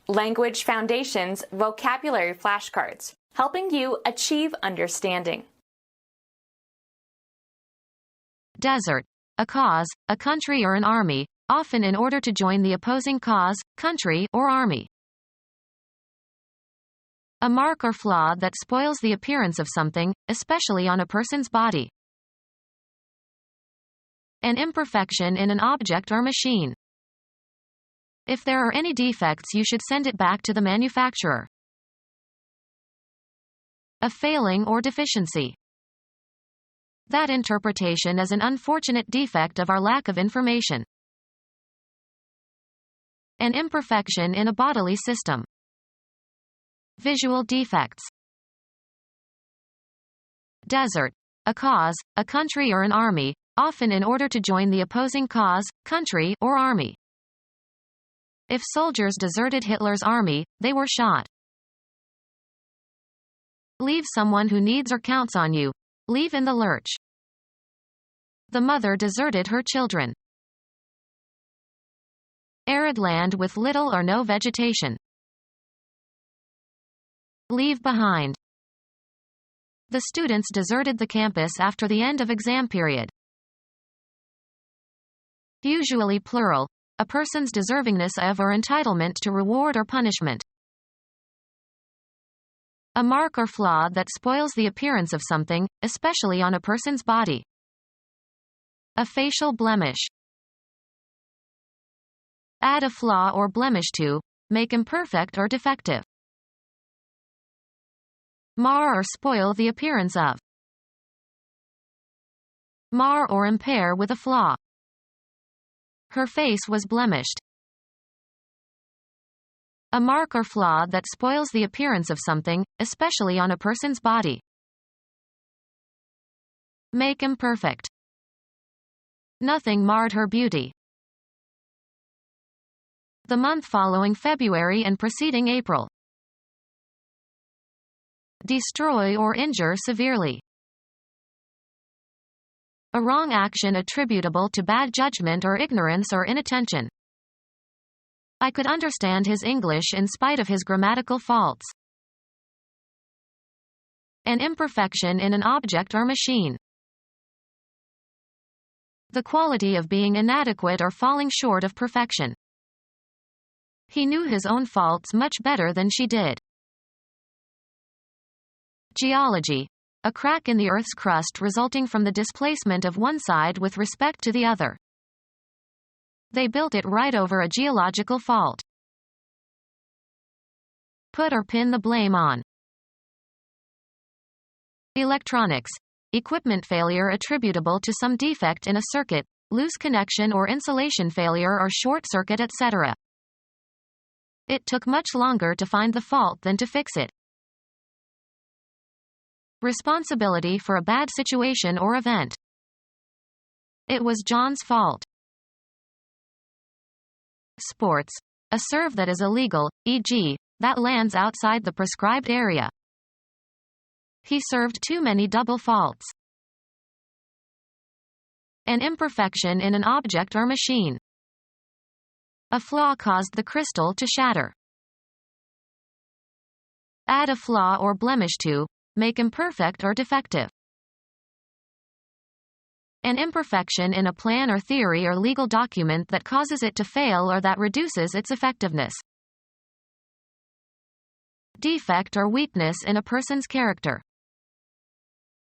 Language Foundations Vocabulary Flashcards, helping you achieve understanding. Desert. A cause, a country or an army, often in order to join the opposing cause, country, or army. A mark or flaw that spoils the appearance of something, especially on a person's body. An imperfection in an object or machine. If there are any defects, you should send it back to the manufacturer. A failing or deficiency. That interpretation is an unfortunate defect of our lack of information. An imperfection in a bodily system. Visual defects. Desert. A cause, a country or an army, often in order to join the opposing cause, country, or army. If soldiers deserted Hitler's army, they were shot. Leave someone who needs or counts on you. Leave in the lurch. The mother deserted her children. Arid land with little or no vegetation. Leave behind. The students deserted the campus after the end of exam period. Usually plural. A person's deservingness of or entitlement to reward or punishment. A mark or flaw that spoils the appearance of something, especially on a person's body. A facial blemish. Add a flaw or blemish to, make imperfect or defective. Mar or spoil the appearance of. Mar or impair with a flaw. Her face was blemished. A mark or flaw that spoils the appearance of something, especially on a person's body. Make imperfect. Nothing marred her beauty. The month following February and preceding April. Destroy or injure severely. A wrong action attributable to bad judgment or ignorance or inattention. I could understand his English in spite of his grammatical faults. An imperfection in an object or machine. The quality of being inadequate or falling short of perfection. He knew his own faults much better than she did. Geology. A crack in the Earth's crust resulting from the displacement of one side with respect to the other. They built it right over a geological fault. Put or pin the blame on. Electronics. Equipment failure attributable to some defect in a circuit, loose connection or insulation failure or short circuit, etc. It took much longer to find the fault than to fix it. Responsibility for a bad situation or event. It was John's fault. Sports. A serve that is illegal, e.g., that lands outside the prescribed area. He served too many double faults. An imperfection in an object or machine. A flaw caused the crystal to shatter. Add a flaw or blemish to, make imperfect or defective. An imperfection in a plan or theory or legal document that causes it to fail or that reduces its effectiveness. Defect or weakness in a person's character.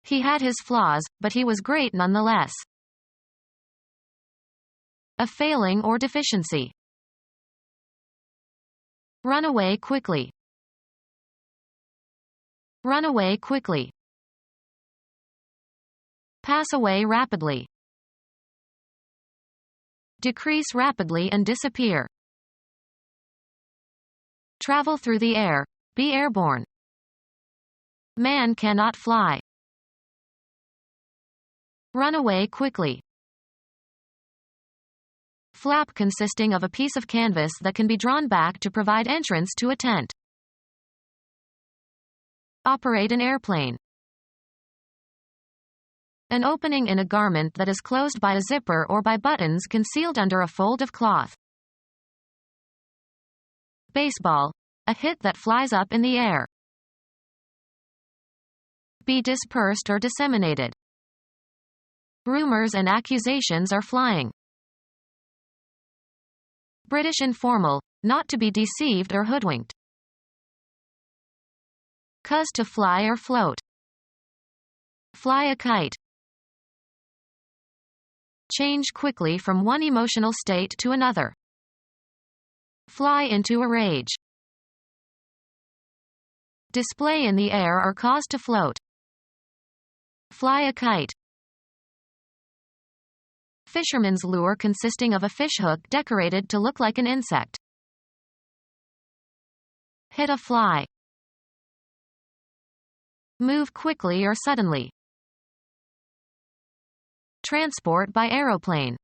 He had his flaws, but he was great nonetheless. A failing or deficiency. Run away quickly. Run away quickly. Pass away rapidly. Decrease rapidly and disappear. Travel through the air. Be airborne. Man cannot fly. Run away quickly. Flap consisting of a piece of canvas that can be drawn back to provide entrance to a tent. Operate an airplane. An opening in a garment that is closed by a zipper or by buttons concealed under a fold of cloth. Baseball. A hit that flies up in the air. Be dispersed or disseminated. Rumors and accusations are flying. British informal. Not to be deceived or hoodwinked. Cause to fly or float. Fly a kite. Change quickly from one emotional state to another. Fly into a rage. Display in the air or cause to float. Fly a kite. Fisherman's lure consisting of a fishhook decorated to look like an insect. Hit a fly. Move quickly or suddenly. Transport by aeroplane.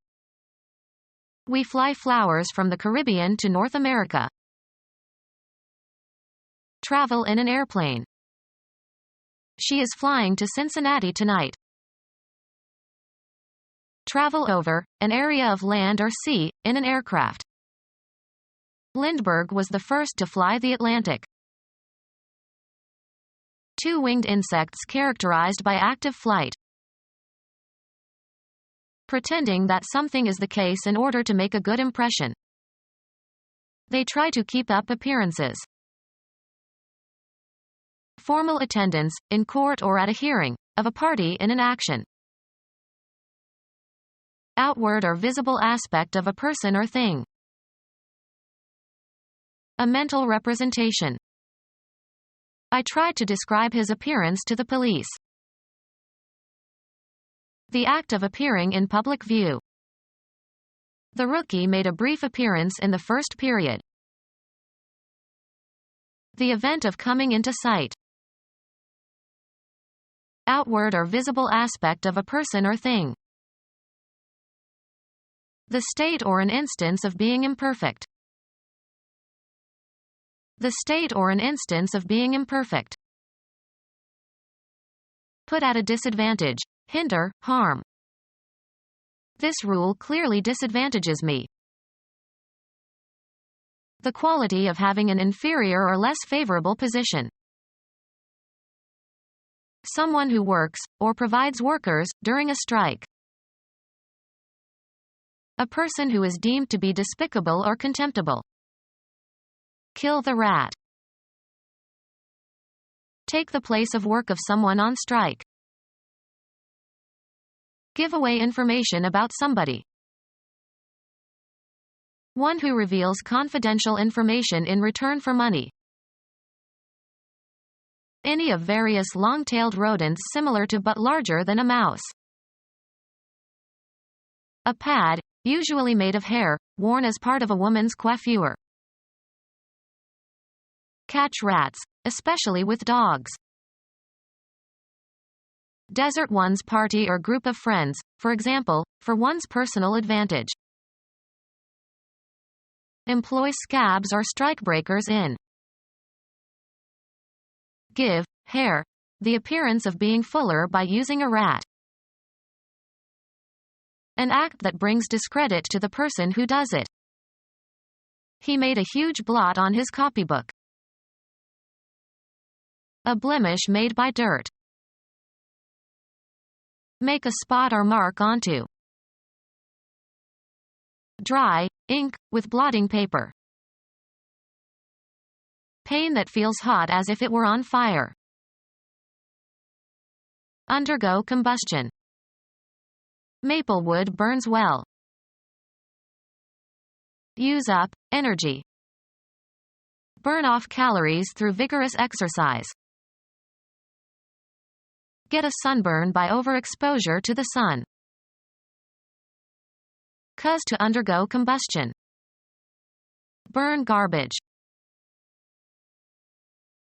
We fly flowers from the Caribbean to North America. Travel in an airplane. She is flying to Cincinnati tonight. Travel over, an area of land or sea, in an aircraft. Lindbergh was the first to fly the Atlantic. Two-winged insects characterized by active flight. Pretending that something is the case in order to make a good impression. They try to keep up appearances. Formal attendance, in court or at a hearing, of a party in an action. Outward or visible aspect of a person or thing. A mental representation. I tried to describe his appearance to the police. The act of appearing in public view. The rookie made a brief appearance in the first period. The event of coming into sight. Outward or visible aspect of a person or thing. The state or an instance of being imperfect. The state or an instance of being imperfect. Put at a disadvantage. Hinder, harm. This rule clearly disadvantages me. The quality of having an inferior or less favorable position. Someone who works, or provides workers, during a strike. A person who is deemed to be despicable or contemptible. Kill the rat. Take the place of work of someone on strike. Give away information about somebody. One who reveals confidential information in return for money. Any of various long-tailed rodents similar to but larger than a mouse. A pad, usually made of hair, worn as part of a woman's coiffure. Catch rats, especially with dogs. Desert one's party or group of friends, for example, for one's personal advantage. Employ scabs or strikebreakers in. Give, hair, the appearance of being fuller by using a rat. An act that brings discredit to the person who does it. He made a huge blot on his copybook. A blemish made by dirt. Make a spot or mark onto. Dry, ink, with blotting paper. Pain that feels hot as if it were on fire. Undergo combustion. Maple wood burns well. Use up, energy. Burn off calories through vigorous exercise. Get a sunburn by overexposure to the sun. Cause to undergo combustion. Burn garbage.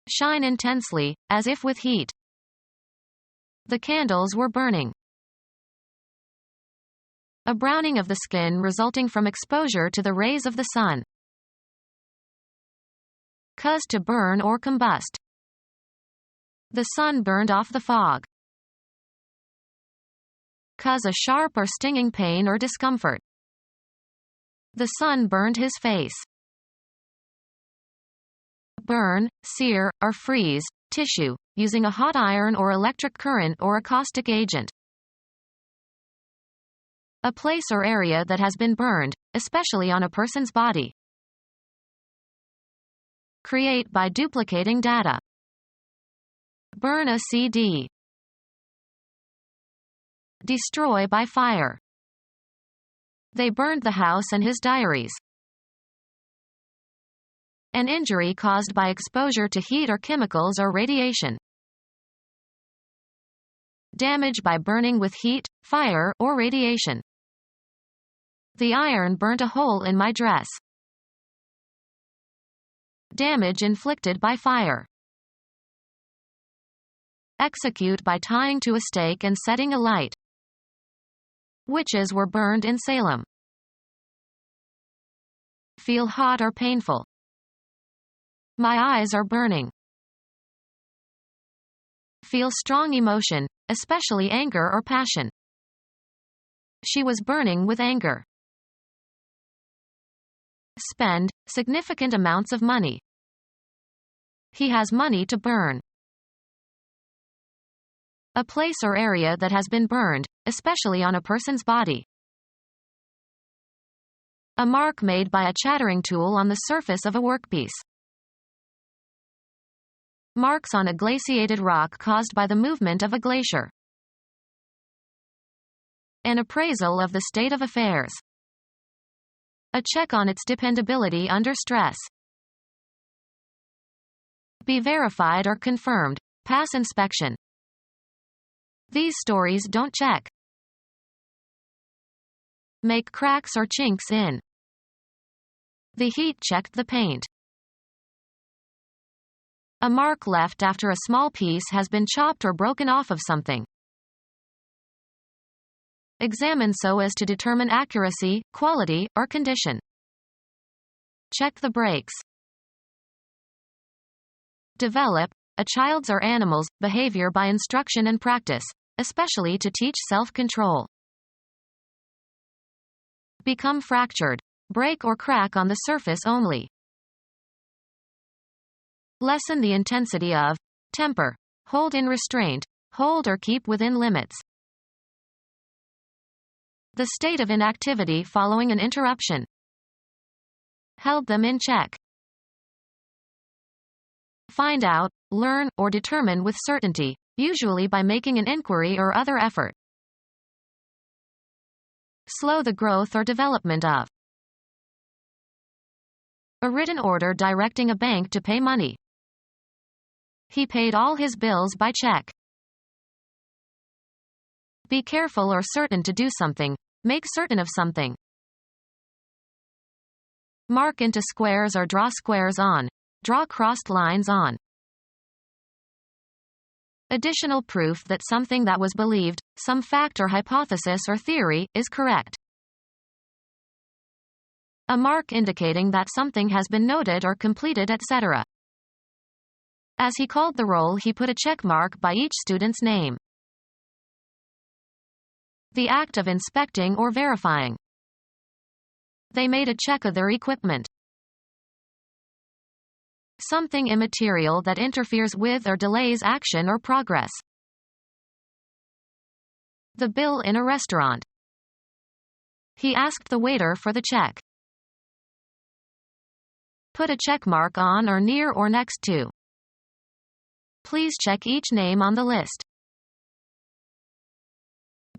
Shine intensely, as if with heat. The candles were burning. A browning of the skin resulting from exposure to the rays of the sun. Cause to burn or combust. The sun burned off the fog. Cause a sharp or stinging pain or discomfort. The sun burned his face. burn, sear, or freeze tissue, using a hot iron or electric current or a caustic agent. A place or area that has been burned, especially on a person's body. Create by duplicating data. Burn a CD. Destroy by fire. They burned the house and his diaries. An injury caused by exposure to heat or chemicals or radiation. Damage by burning with heat, fire, or radiation. The iron burnt a hole in my dress. Damage inflicted by fire. Execute by tying to a stake and setting alight. Witches were burned in Salem. Feel hot or painful. My eyes are burning. Feel strong emotion, especially anger or passion. She was burning with anger. Spend significant amounts of money. He has money to burn. A place or area that has been burned, especially on a person's body. A mark made by a chattering tool on the surface of a workpiece. Marks on a glaciated rock caused by the movement of a glacier. An appraisal of the state of affairs. A check on its dependability under stress. Be verified or confirmed. Pass inspection. These stories don't check. Make cracks or chinks in. The heat checked the paint. A mark left after a small piece has been chopped or broken off of something. Examine so as to determine accuracy, quality, or condition. Check the brakes. Develop a child's or animal's behavior by instruction and practice, especially to teach self-control. Become fractured. Break or crack on the surface only. Lessen the intensity of temper. Hold in restraint. Hold or keep within limits. The state of inactivity following an interruption. Held them in check. Find out, learn, or determine with certainty, usually by making an inquiry or other effort. Slow the growth or development of. A written order directing a bank to pay money. He paid all his bills by check. Be careful or certain to do something. Make certain of something. Mark into squares or draw squares on. Draw crossed lines on. Additional proof that something that was believed, some fact or hypothesis or theory, is correct. A mark indicating that something has been noted or completed, etc. As he called the roll, he put a check mark by each student's name. The act of inspecting or verifying. They made a check of their equipment. Something immaterial that interferes with or delays action or progress. The bill in a restaurant. He asked the waiter for the check. Put a check mark on or near or next to. Please check each name on the list.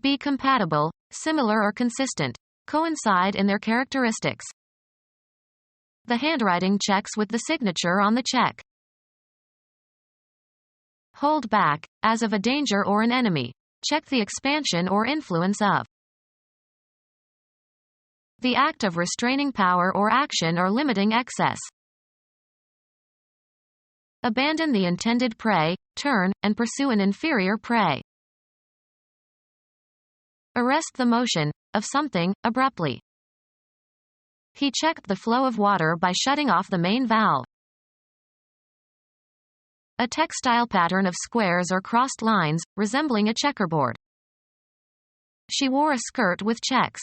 Be compatible, similar or consistent. Coincide in their characteristics. The handwriting checks with the signature on the check. Hold back, as of a danger or an enemy. Check the expansion or influence of. The act of restraining power or action or limiting excess. Abandon the intended prey, turn, and pursue an inferior prey. Arrest the motion of something abruptly. He checked the flow of water by shutting off the main valve. A textile pattern of squares or crossed lines, resembling a checkerboard. She wore a skirt with checks.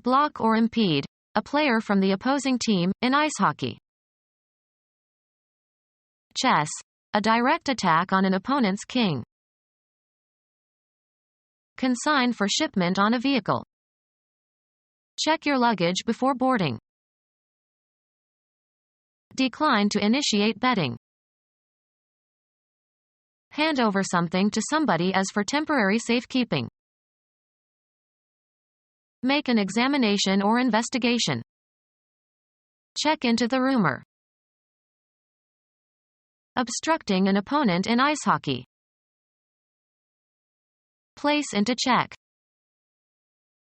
Block or impede. A player from the opposing team, in ice hockey. Chess. A direct attack on an opponent's king. Consign for shipment on a vehicle. Check your luggage before boarding. Decline to initiate betting. Hand over something to somebody as for temporary safekeeping. Make an examination or investigation. Check into the rumor. Obstructing an opponent in ice hockey. Place into check.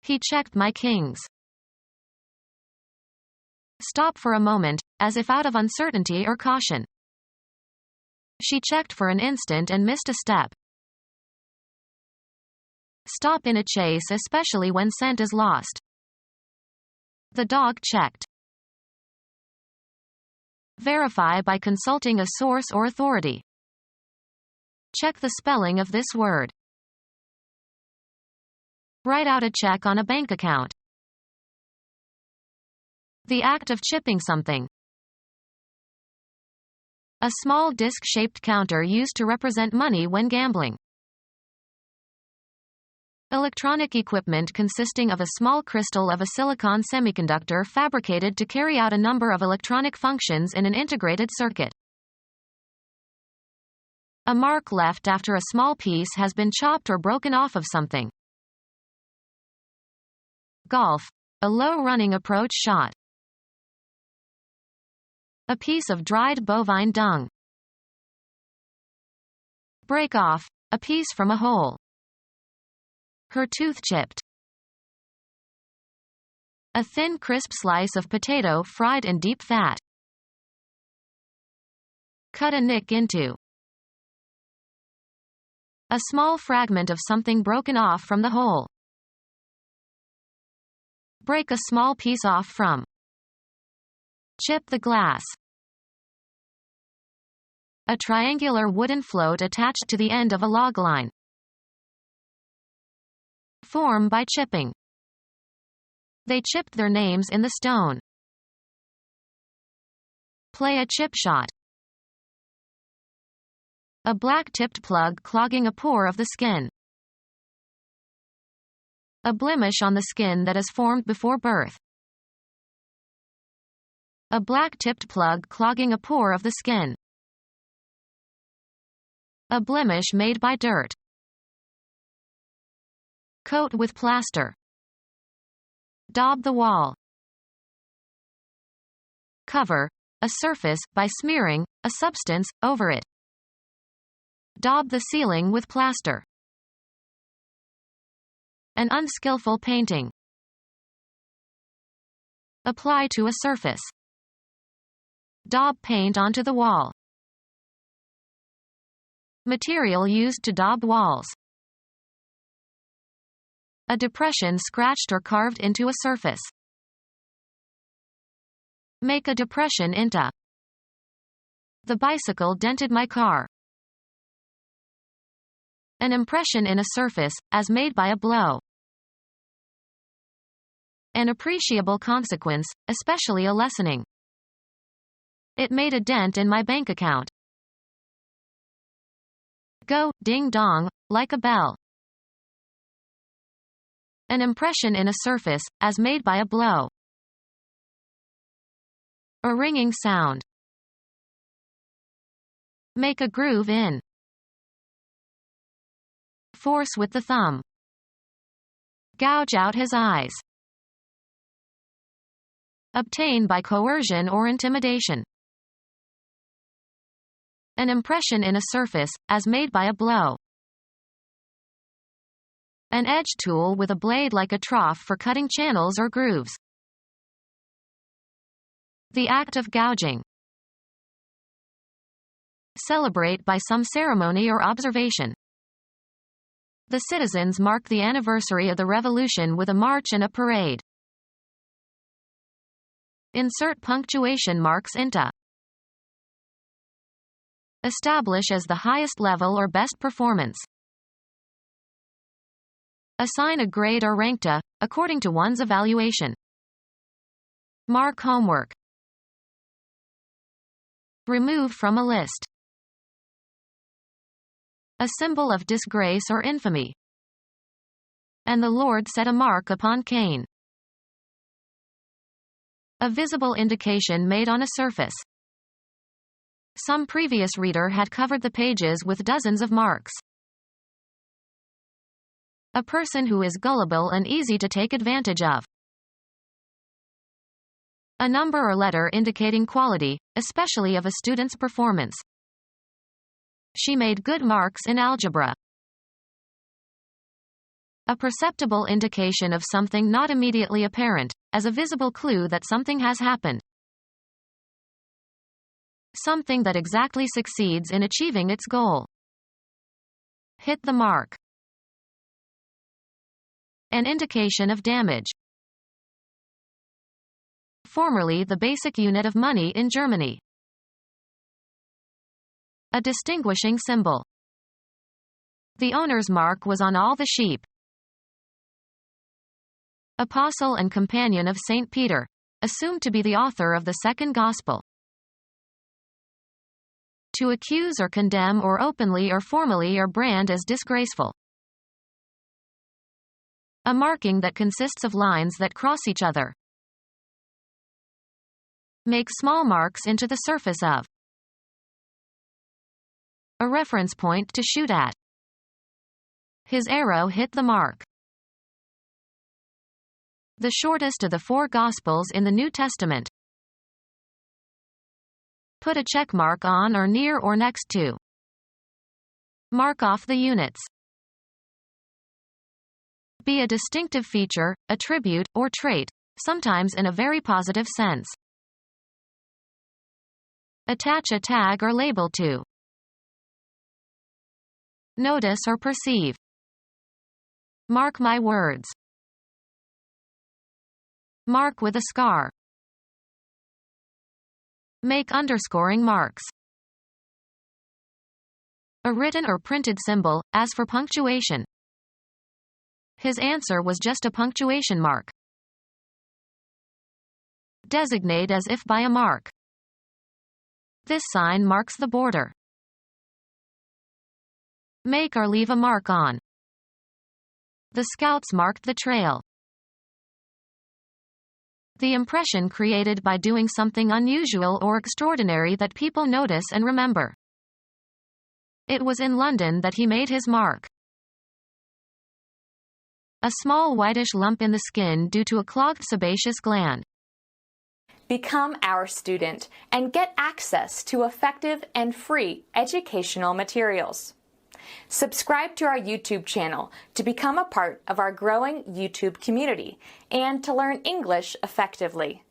He checked my kings. Stop for a moment, as if out of uncertainty or caution. She checked for an instant and missed a step. Stop in a chase, especially when scent is lost. The dog checked. Verify by consulting a source or authority. Check the spelling of this word. Write out a check on a bank account. The act of chipping something. A small disc-shaped counter used to represent money when gambling. Electronic equipment consisting of a small crystal of a silicon semiconductor fabricated to carry out a number of electronic functions in an integrated circuit. A mark left after a small piece has been chopped or broken off of something. Golf. A low-running approach shot. A piece of dried bovine dung. Break off. A piece from a hole. Her tooth chipped. A thin crisp slice of potato fried in deep fat. Cut a nick into. A small fragment of something broken off from the hole. Break a small piece off from. Chip the glass. A triangular wooden float attached to the end of a log line. Form by chipping. They chipped their names in the stone. Play a chip shot. A black-tipped plug clogging a pore of the skin. A blemish on the skin that is formed before birth. A black-tipped plug clogging a pore of the skin. A blemish made by dirt. Coat with plaster. Daub the wall. Cover. A surface, by smearing, a substance, over it. Daub the ceiling with plaster. An unskillful painting. Apply to a surface. Daub paint onto the wall. Material used to daub walls. A depression scratched or carved into a surface. Make a depression into. The bicycle dented my car. An impression in a surface, as made by a blow. An appreciable consequence, especially a lessening. It made a dent in my bank account. Go, ding dong, like a bell. An impression in a surface, as made by a blow. A ringing sound. Make a groove in. Force with the thumb. Gouge out his eyes. Obtain by coercion or intimidation. An impression in a surface, as made by a blow. An edge tool with a blade like a trough for cutting channels or grooves. The act of gouging. Celebrate by some ceremony or observation. The citizens mark the anniversary of the revolution with a march and a parade. Insert punctuation marks into. Establish as the highest level or best performance. Assign a grade or rank to, according to one's evaluation. Mark homework. Remove from a list. a symbol of disgrace or infamy. And the Lord set a mark upon Cain. A visible indication made on a surface. Some previous reader had covered the pages with dozens of marks. A person who is gullible and easy to take advantage of. A number or letter indicating quality, especially of a student's performance. She made good marks in algebra. A perceptible indication of something not immediately apparent, as a visible clue that something has happened. Something that exactly succeeds in achieving its goal. Hit the mark. An indication of damage. Formerly the basic unit of money in Germany. A distinguishing symbol. The owner's mark was on all the sheep. Apostle and companion of St. Peter, assumed to be the author of the second gospel. To accuse or condemn or openly or formally or brand as disgraceful. A marking that consists of lines that cross each other. Make small marks into the surface of. A reference point to shoot at. His arrow hit the mark. The shortest of the 4 Gospels in the New Testament. Put a check mark on or near or next to. Mark off the units. Be a distinctive feature, attribute, or trait, sometimes in a very positive sense. Attach a tag or label to. Notice or perceive. Mark my words. Mark with a scar. Make underscoring marks. A written or printed symbol, as for punctuation. His answer was just a punctuation mark. Designate as if by a mark. This sign marks the border. Make or leave a mark on. The scouts marked the trail. The impression created by doing something unusual or extraordinary that people notice and remember. It was in London that he made his mark. A small whitish lump in the skin due to a clogged sebaceous gland. Become our student and get access to effective and free educational materials. Subscribe to our YouTube channel to become a part of our growing YouTube community and to learn English effectively.